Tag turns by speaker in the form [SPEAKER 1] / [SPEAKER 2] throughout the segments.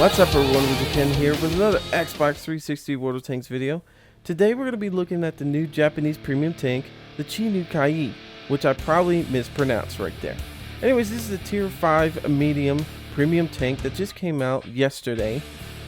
[SPEAKER 1] What's up everyone, WizardKen here with another Xbox 360 World of Tanks video. Today we're going to be looking at the new Japanese premium tank, the Kai, which I probably mispronounced right there. Anyways, this is a tier 5 medium premium tank that just came out yesterday,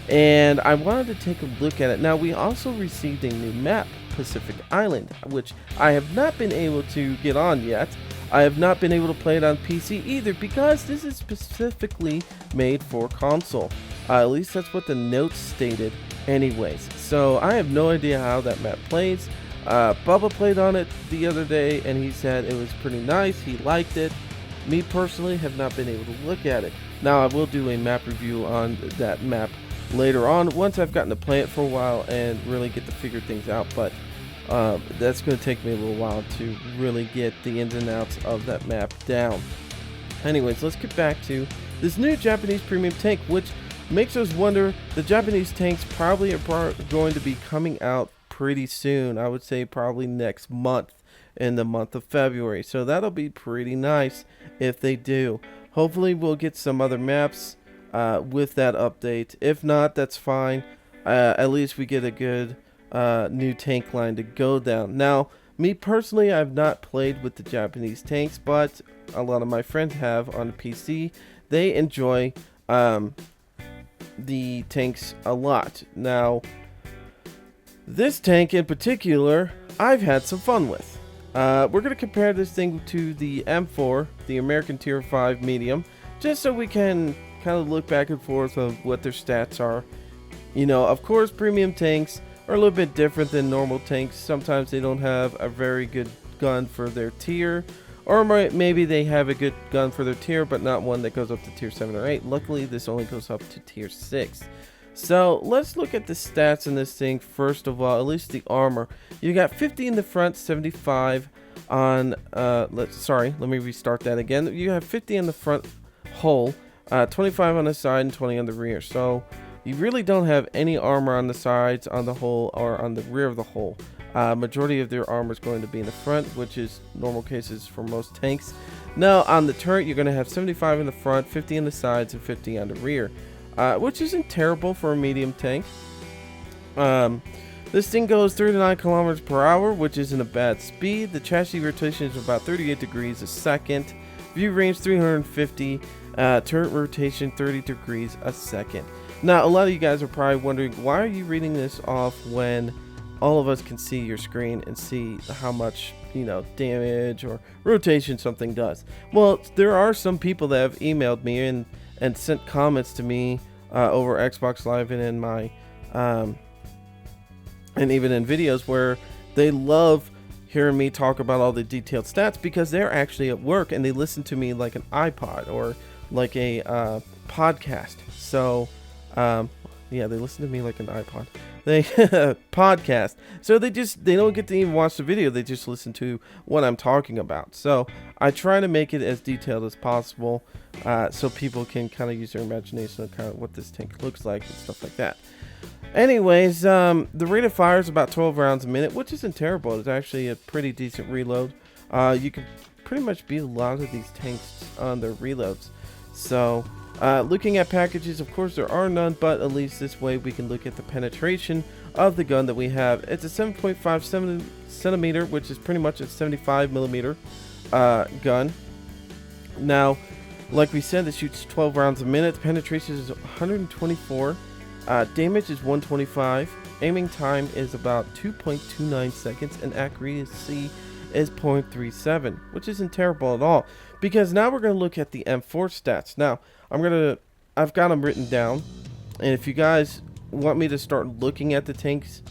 [SPEAKER 1] and I wanted to take a look at it. Now, we also received a new map, Pacific Island, which I have not been able to get on yet. I have not been able to play it on PC either because this is specifically made for console. At least that's what the notes stated anyways. So I have no idea how that map plays. Bubba played on it the other day and he said it was pretty nice. He liked it. Me personally have not been able to look at it. Now I will do a map review on that map later on once I've gotten to play it for a while and really get to figure things out. But that's going to take me a little while to really get the ins and outs of that map down. Anyways, let's get back to this new Japanese premium tank, which makes us wonder, the Japanese tanks probably are going to be coming out pretty soon. I would say probably next month, in the month of February. So that'll be pretty nice if they do. Hopefully we'll get some other maps with that update. If not, that's fine. At least we get a good new tank line to go down. Now, me personally, I've not played with the Japanese tanks, but a lot of my friends have on PC. They enjoy the tanks a lot. Now, this tank in particular, I've had some fun with. We're going to compare this thing to the M4, the American Tier 5 medium, just so we can kind of look back and forth of what their stats are. You know, of course, premium tanks are a little bit different than normal tanks. Sometimes they don't have a very good gun for their tier, or maybe they have a good gun for their tier but not one that goes up to tier 7 or 8. Luckily, this only goes up to tier 6. So let's look at the stats in this thing first of all, at least the armor. You got 50 in the front, 75 on let me restart that again. You have 50 in the front hull, 25 on the side and 20 on the rear. So you really don't have any armor on the sides, on the hull, or on the rear of the hull. Majority of their armor is going to be in the front, which is normal cases for most tanks. Now, on the turret, you're going to have 75 in the front, 50 in the sides, and 50 on the rear, which isn't terrible for a medium tank. This thing goes 39 kilometers per hour, which isn't a bad speed. The chassis rotation is about 38 degrees a second. View range 350. Turret rotation 30 degrees a second. Now, a lot of you guys are probably wondering, why are you reading this off when all of us can see your screen and see how much, damage or rotation something does? Well, there are some people that have emailed me and sent comments to me over Xbox Live and in my and even in videos where they love hearing me talk about all the detailed stats because they're actually at work and they listen to me like an iPod or like a podcast. So yeah, they listen to me like an iPod. They podcast. So they don't get to even watch the video. They just listen to what I'm talking about. So I try to make it as detailed as possible, so people can kind of use their imagination of kind of what this tank looks like and stuff like that. Anyways, the rate of fire is about 12 rounds a minute, which isn't terrible. It's actually a pretty decent reload. You can pretty much beat a lot of these tanks on their reloads. So looking at packages, of course there are none, but at least this way we can look at the penetration of the gun that we have. It's a 7.5 centimeter, which is pretty much a 75 millimeter gun. Now, like we said, it shoots 12 rounds a minute. Penetration is 124. Damage is 125. Aiming time is about 2.29 seconds, and accuracy is 0.37, which isn't terrible at all. Because now we're going to look at the M4 stats. Now, I've got them written down, and if you guys want me to start looking at the tanks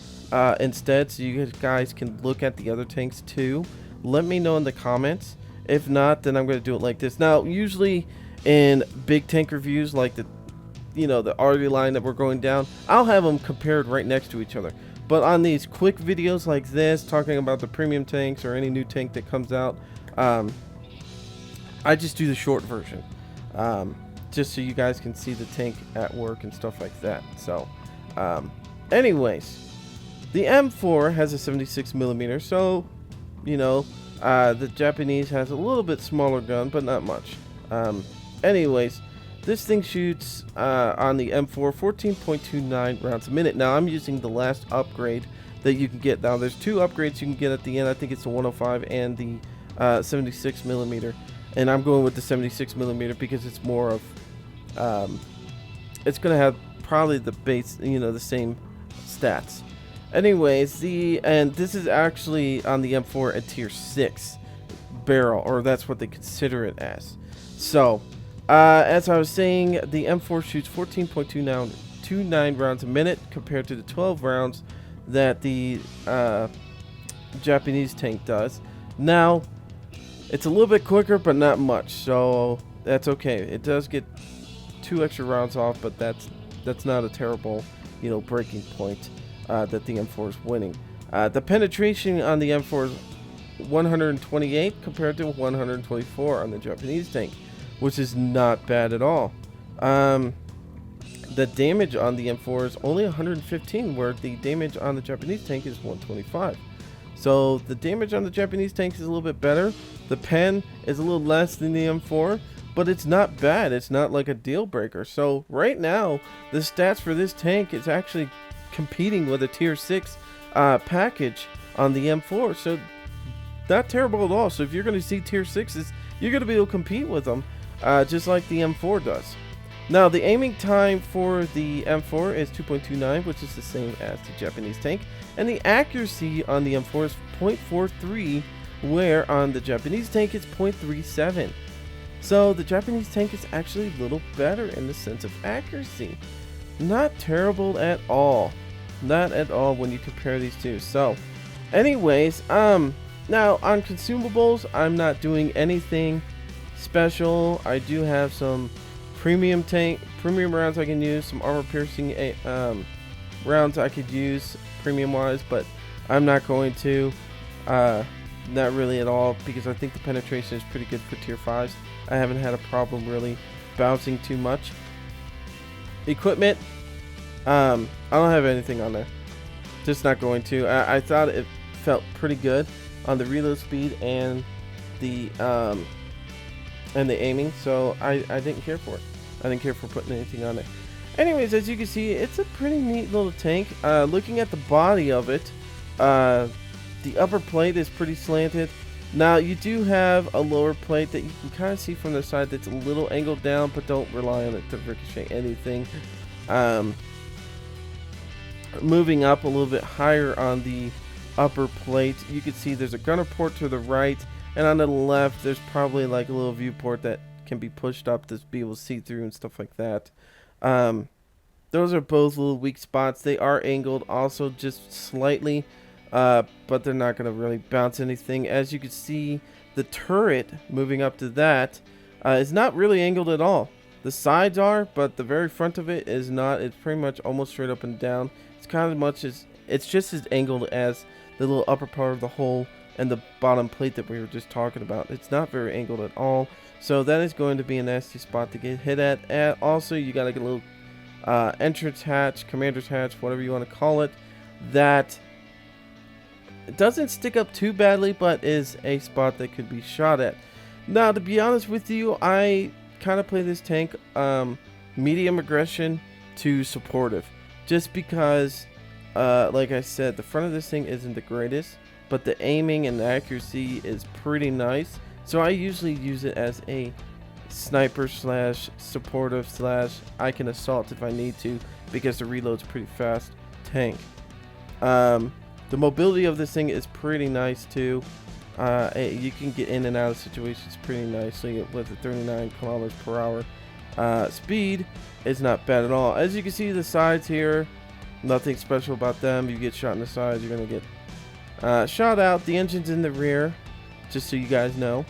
[SPEAKER 1] instead, so you guys can look at the other tanks too, let me know in the comments. If not, then I'm going to do it like this. Now, usually in big tank reviews like the Arty line that we're going down, I'll have them compared right next to each other. But on these quick videos like this, talking about the premium tanks or any new tank that comes out, I just do the short version, just so you guys can see the tank at work and stuff like that. So, anyways, the M4 has a 76 millimeter, so the Japanese has a little bit smaller gun, but not much. Anyways, this thing shoots on the M4 14.29 rounds a minute. Now I'm using the last upgrade that you can get. Now there's two upgrades you can get at the end. I think it's the 105 and the 76 millimeter, and I'm going with the 76 millimeter because it's more of it's gonna have probably the base, the same stats. Anyways, and this is actually on the M4 at tier 6 barrel, or that's what they consider it as. So as I was saying, the M4 shoots 14.29 rounds a minute compared to the 12 rounds that the Japanese tank does. Now it's a little bit quicker, but not much, so that's okay. It does get 2 extra rounds off, but that's not a terrible breaking point that the M4 is winning. The penetration on the M4 is 128 compared to 124 on the Japanese tank, which is not bad at all. The damage on the M4 is only 115, where the damage on the Japanese tank is 125. So the damage on the Japanese tank is a little bit better. The pen is a little less than the M4, but it's not bad. It's not like a deal breaker. So right now, the stats for this tank is actually competing with a tier 6 package on the M4. So not terrible at all. So if you're going to see tier 6s, you're going to be able to compete with them just like the M4 does. Now the aiming time for the M4 is 2.29, which is the same as the Japanese tank, and the accuracy on the M4 is 0.43, where on the Japanese tank it's 0.37. So the Japanese tank is actually a little better in the sense of accuracy. Not terrible at all. Not at all when you compare these two. So anyways, now on consumables, I'm not doing anything special. I do have some premium rounds I can use, some armor piercing rounds I could use premium wise, but I'm not going to, not really at all, because I think the penetration is pretty good for tier 5s. I haven't had a problem really bouncing too much. Equipment, I don't have anything on there, just not going to. I thought it felt pretty good on the reload speed and the aiming, so I didn't care for it. I didn't care for putting anything on it. Anyways, as you can see, it's a pretty neat little tank. Looking at the body of it, the upper plate is pretty slanted. Now you do have a lower plate that you can kind of see from the side that's a little angled down, but don't rely on it to ricochet anything. Moving up a little bit higher on the upper plate, you can see there's a gunner port to the right, and on the left there's probably like a little viewport that can be pushed up to be able to see through and stuff like that. Those are both little weak spots. They are angled also just slightly, but they're not going to really bounce anything. As you can see, the turret moving up to that is not really angled at all. The sides are, but the very front of it is not. It's pretty much almost straight up and down. It's kind of much as, it's just as angled as the little upper part of the hull and the bottom plate that we were just talking about. It's not very angled at all, so that is going to be a nasty spot to get hit at. And also, you got like a little entrance hatch, commander's hatch, whatever you want to call it, that it doesn't stick up too badly, but is a spot that could be shot at. Now, to be honest with you, I kind of play this tank medium aggression to supportive, just because like I said, the front of this thing isn't the greatest, but the aiming and the accuracy is pretty nice. So I usually use it as a sniper slash supportive slash I can assault if I need to, because the reload's pretty fast tank. The mobility of this thing is pretty nice too. You can get in and out of situations pretty nicely with the 39 kilometers per hour. Speed is not bad at all. As you can see, the sides here, nothing special about them. You get shot in the sides, you're gonna get shot out. The engine's in the rear, just so you guys know.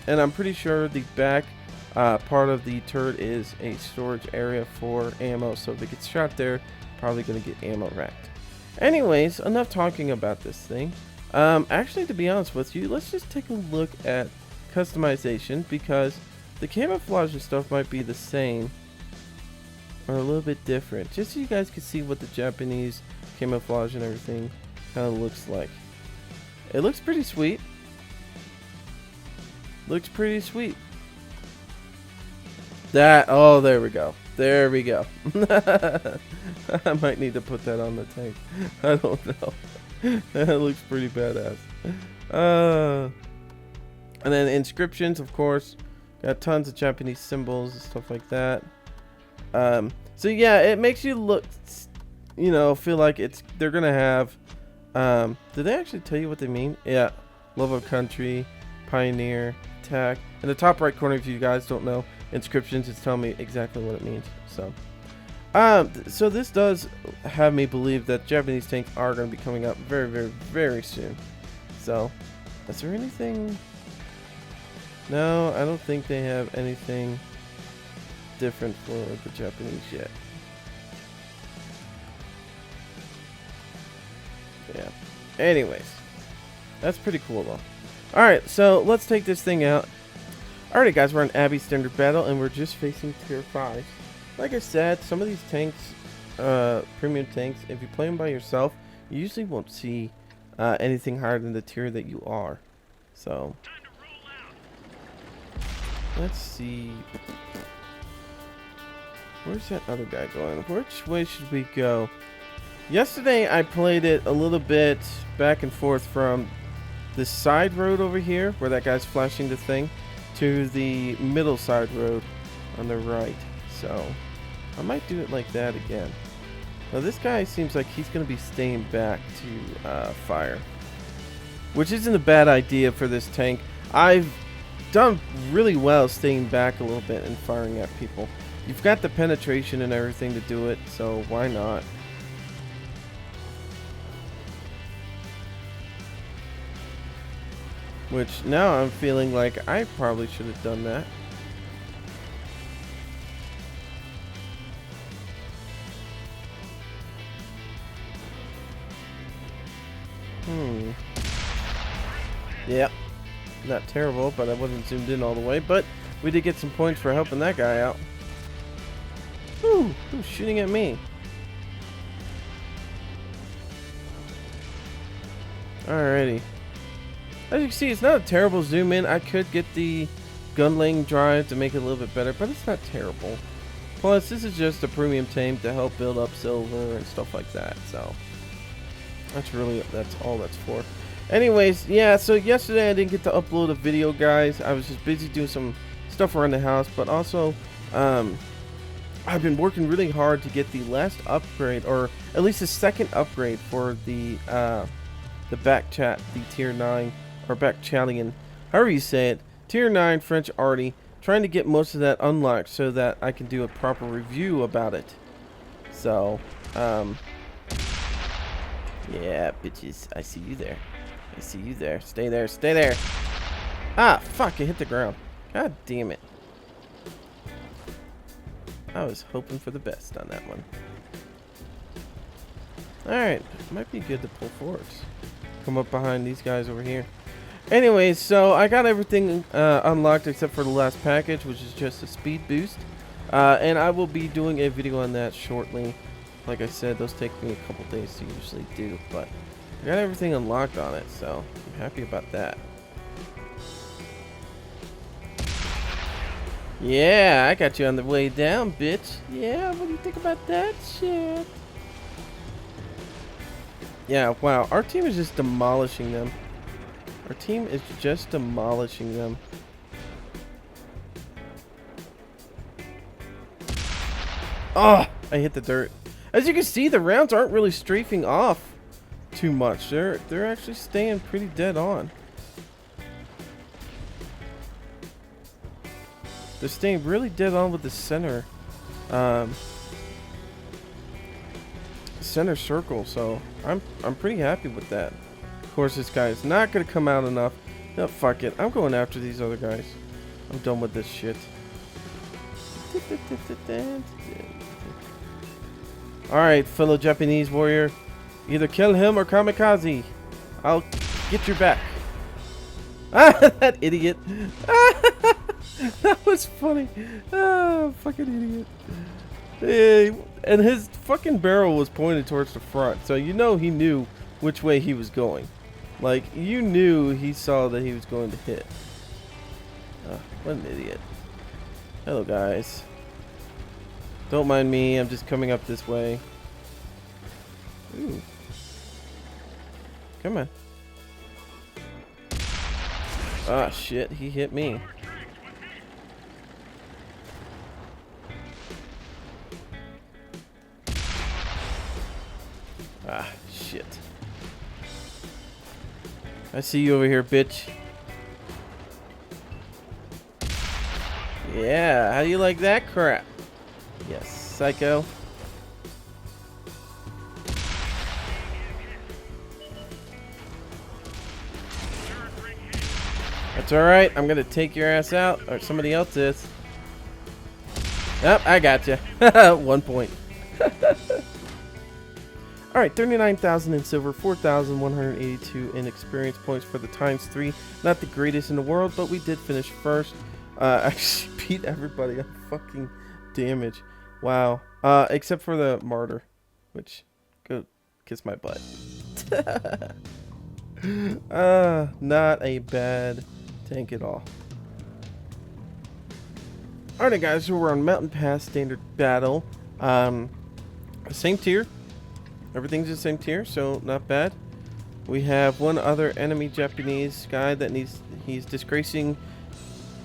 [SPEAKER 1] And I'm pretty sure the back part of the turret is a storage area for ammo, so if it gets shot there, probably gonna get ammo racked. Anyways, enough talking about this thing. Actually, to be honest with you, let's just take a look at customization, because the camouflage and stuff might be the same or a little bit different, just so you guys can see what the Japanese camouflage and everything kind of looks like. It looks pretty sweet. Looks pretty sweet. Oh, there we go. There we go. I might need to put that on the tank. I don't know. That looks pretty badass. And then inscriptions, of course. Got tons of Japanese symbols and stuff like that. So yeah, it makes you look, you know, feel like they're gonna have. Did they actually tell you what they mean? Yeah, love of country, pioneer, attack. In the top right corner, if you guys don't know, inscriptions, it's telling me exactly what it means. So, so this does have me believe that Japanese tanks are going to be coming up very, very, very soon. So, is there anything? No, I don't think they have anything different for the Japanese yet. Yeah. Anyways, that's pretty cool though. Alright, so let's take this thing out. Alright guys, we're on Abbey Standard Battle and we're just facing tier 5. Like I said, some of these tanks, premium tanks, if you play them by yourself, you usually won't see anything higher than the tier that you are. So, let's see. Where's that other guy going? Which way should we go? Yesterday I played it a little bit back and forth from this side road over here, where that guy's flashing the thing, to the middle side road on the right. So I might do it like that again. Now this guy seems like he's going to be staying back to fire, which isn't a bad idea for this tank. I've done really well staying back a little bit and firing at people. You've got the penetration and everything to do it, so why not? Which now I'm feeling like I probably should have done that. Yep. Not terrible, but I wasn't zoomed in all the way. But we did get some points for helping that guy out. Whew, who's shooting at me? Alrighty. As you can see, it's not a terrible zoom in. I could get the gun laying drive to make it a little bit better, but it's not terrible. Plus, this is just a premium tank to help build up silver and stuff like that. So that's all that's for. Anyways, yeah, so yesterday I didn't get to upload a video, guys. I was just busy doing some stuff around the house, but also I've been working really hard to get the last upgrade, or at least the second upgrade for the back chat, the tier 9, or back chatting, however you say it, tier 9 French arty, trying to get most of that unlocked so that I can do a proper review about it. So, yeah, bitches, I see you there. I see you there. Stay there, stay there. Ah, fuck, I hit the ground. God damn it. I was hoping for the best on that one. Alright, might be good to pull forwards. Come up behind these guys over here. Anyways, so I got everything unlocked except for the last package, which is just a speed boost. And I will be doing a video on that shortly. Like I said, those take me a couple days to usually do, but I got everything unlocked on it, so I'm happy about that. Yeah, I got you on the way down, bitch. Yeah, what do you think about that shit? Yeah, wow, our team is just demolishing them. Our team is just demolishing them. Oh, I hit the dirt. As you can see, the rounds aren't really strafing off too much. They're actually staying pretty dead on. They're staying really dead on with the center center circle, so I'm pretty happy with that. Of course, this guy is not gonna come out enough. No, fuck it. I'm going after these other guys. I'm done with this shit. Alright, fellow Japanese warrior. Either kill him or kamikaze. I'll get your back. Ah, that idiot. That was funny. Ah, fucking idiot. Hey, and his fucking barrel was pointed towards the front, so you know he knew which way he was going. Like, you knew he saw that he was going to hit. What an idiot. Hello, guys. Don't mind me. I'm just coming up this way. Ooh. Come on. Ah, shit. He hit me. Ah, shit. I see you over here, bitch. Yeah, how do you like that crap? Yes, psycho. That's alright, I'm gonna take your ass out, or somebody else is. Yep, I got you. 1 point. Alright, 39,000 in silver, 4,182 in experience points for the ×3. Not the greatest in the world, but we did finish first. I actually beat everybody on fucking damage. Wow. Except for the martyr, which, go kiss my butt. Not a bad tank at all. Alright guys, so we're on Mountain Pass Standard Battle. Same tier. Everything's the same tier, so not bad. We have one other enemy Japanese guy that he's disgracing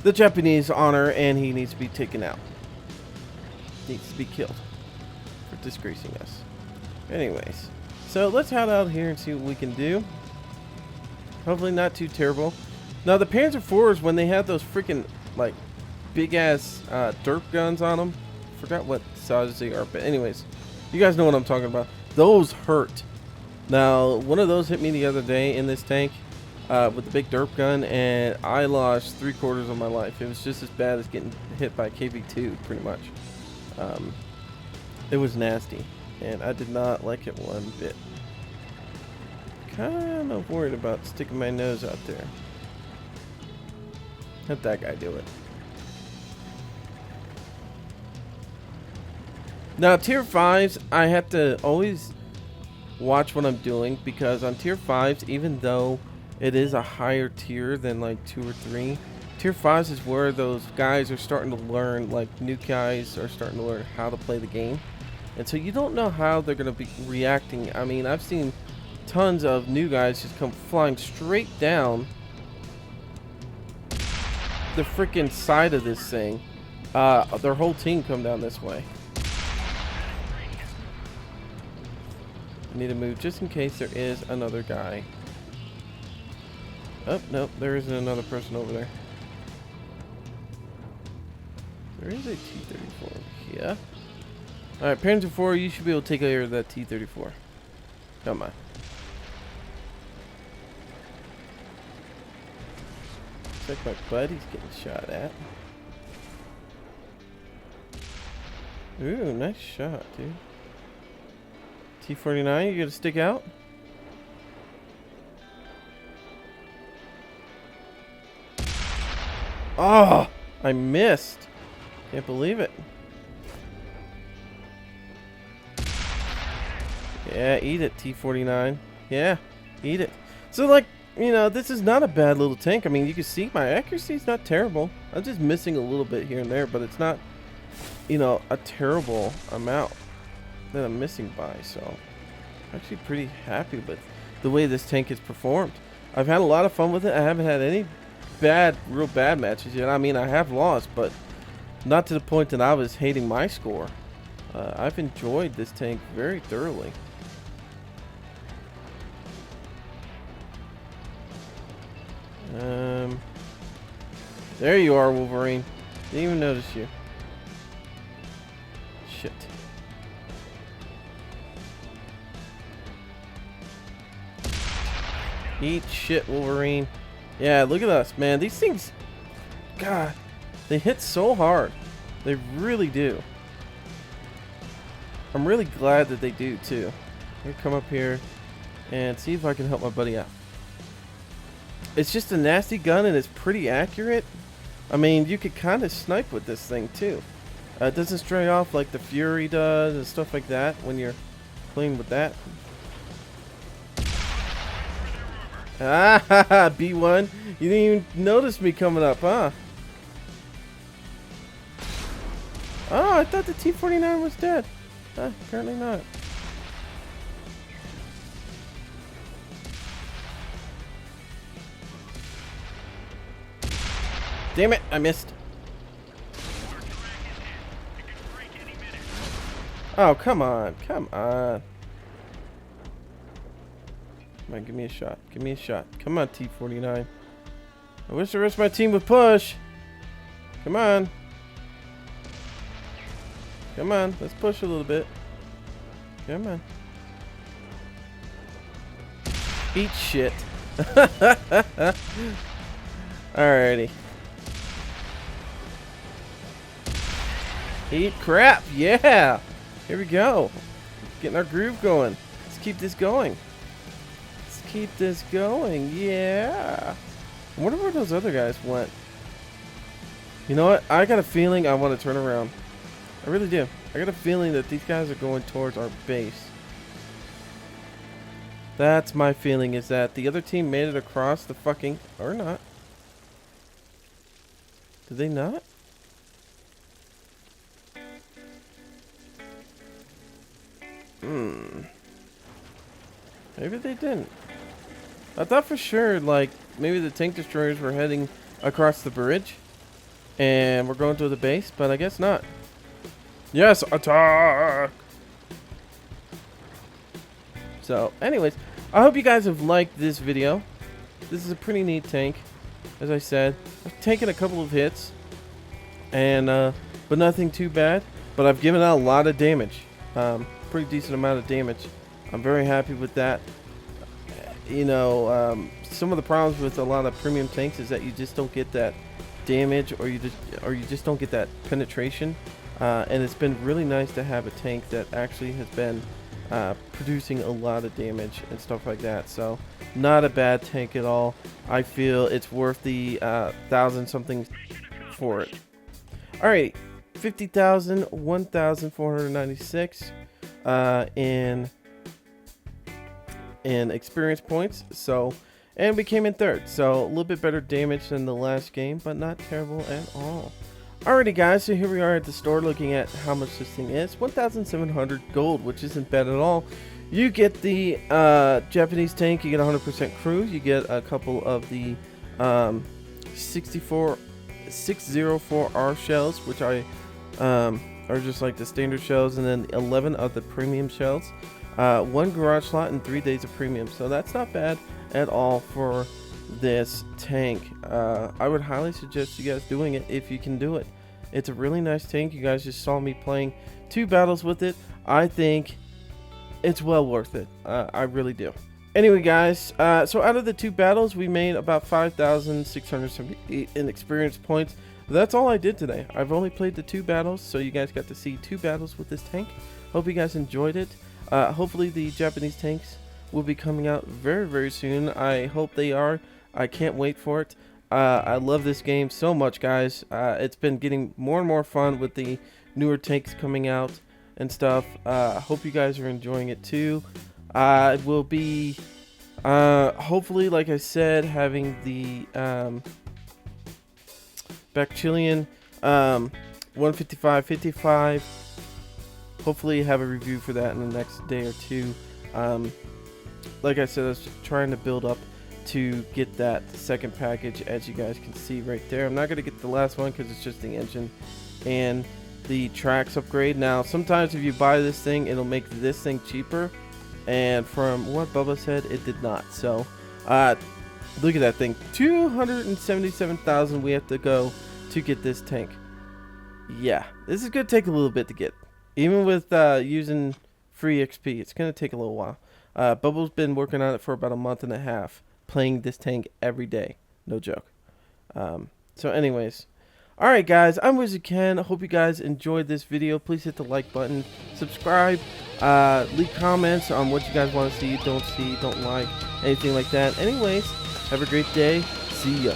[SPEAKER 1] the Japanese honor, and he needs to be taken out. Needs to be killed for disgracing us. Anyways, so let's head out here and see what we can do. Hopefully not too terrible. Now the Panzer IVs, when they had those freaking like big ass derp guns on them, forgot what size they are, but anyways, you guys know what I'm talking about. Those hurt. Now one of those hit me the other day in this tank with the big derp gun, and I lost 3/4 of my life. It was just as bad as getting hit by KV2, pretty much. It was nasty, and I did not like it one bit. Kind of worried about sticking my nose out there. Let that guy do it. Now tier 5s, I have to always watch what I'm doing, because on tier 5s, even though it is a higher tier than like 2 or 3, tier 5s is where those guys are starting to learn, like new guys are starting to learn how to play the game. And so you don't know how they're going to be reacting. I mean, I've seen tons of new guys just come flying straight down the freaking side of this thing. Their whole team come down this way. I need to move just in case there is another guy. Oh, no, there isn't another person over there. There is a T-34 here. Alright, Panzer IV, you should be able to take care of that T-34. Come on. Looks like my buddy's getting shot at. Ooh, nice shot, dude. T-49, you gonna stick out? Oh, I missed. Can't believe it. Yeah, eat it, T-49. Yeah, eat it. So, like, you know, this is not a bad little tank. I mean, you can see my accuracy is not terrible. I'm just missing a little bit here and there, but it's not, you know, a terrible amount that I'm missing by. So, I'm actually pretty happy with the way this tank has performed. I've had a lot of fun with it. I haven't had any real bad matches yet. I mean, I have lost, but not to the point that I was hating my score. I've enjoyed this tank very thoroughly. There you are, Wolverine. Didn't even notice you. Shit. Eat shit, Wolverine. Yeah, look at us, man. These things, God, they hit so hard. They really do. I'm really glad that they do, too. I'm gonna come up here and see if I can help my buddy out. It's just a nasty gun, and it's pretty accurate. I mean, you could kind of snipe with this thing, too. It doesn't stray off like the Fury does and stuff like that when you're playing with that. Ah, B1. You didn't even notice me coming up, huh? Oh, I thought the T-49 was dead. Apparently not. Damn it, I missed. Oh, come on. Come on. Come on, give me a shot. Give me a shot. Come on, T-49. I wish the rest of my team would push. Come on. Come on. Let's push a little bit. Come on. Eat shit. Alrighty. Eat crap. Yeah. Here we go. Getting our groove going. Let's keep this going. Let's keep this going. Yeah. I wonder where those other guys went. You know what? I got a feeling I want to turn around. I really do. I got a feeling that these guys are going towards our base. That's my feeling, is that the other team made it across the fucking... Or not. Did they not? Maybe they didn't. I thought for sure, like, maybe the tank destroyers were heading across the bridge. And we're going to the base, but I guess not. Yes, attack! So, anyways, I hope you guys have liked this video. This is a pretty neat tank, as I said. I've taken a couple of hits, and but nothing too bad. But I've given out a lot of damage, pretty decent amount of damage. I'm very happy with that. You know, some of the problems with a lot of premium tanks is that you just don't get that damage, or you just don't get that penetration. And it's been really nice to have a tank that actually has been producing a lot of damage and stuff like that. So not a bad tank at all. I feel it's worth the 1,000 something for it. Alright, 50,000, 1,496 in experience points. So, and we came in third, so a little bit better damage than the last game, but not terrible at all. Alrighty guys, so here we are at the store looking at how much this thing is. 1,700 gold, which isn't bad at all. You get the Japanese tank, you get 100% crew, you get a couple of the 604R shells, which are just like the standard shells, and then 11 of the premium shells. 1 garage slot and 3 days of premium, so that's not bad at all for this tank. I would highly suggest you guys doing it if you can do it. It's a really nice tank. You guys just saw me playing 2 battles with it. I think it's well worth it. I really do. Anyway guys, so out of the 2 battles we made about 5,678 in experience points. That's all I did today. I've only played the 2 battles, so you guys got to see 2 battles with this tank. Hope you guys enjoyed it. Hopefully the Japanese tanks will be coming out very, very soon. I hope they are. I can't wait for it. I love this game so much, guys. It's been getting more and more fun with the newer tanks coming out and stuff. I hope you guys are enjoying it too. I will be, hopefully, like I said, having the Bacchilian 155-55. Hopefully have a review for that in the next day or two. Like I said, I was trying to build up to get that second package, as you guys can see right there. I'm not going to get the last one because it's just the engine and the tracks upgrade. Now, sometimes if you buy this thing, it'll make this thing cheaper. And from what Bubba said, it did not. So, look at that thing. 277,000 we have to go to get this tank. Yeah, this is going to take a little bit to get. Even with using free XP, it's going to take a little while. Bubba's been working on it for about a month and a half, playing this tank every day. No joke. So anyways, alright guys, I'm WizardKen. I hope you guys enjoyed this video. Please hit the like button, subscribe, leave comments on what you guys want to see, don't like, anything like that. Anyways, have a great day. See ya.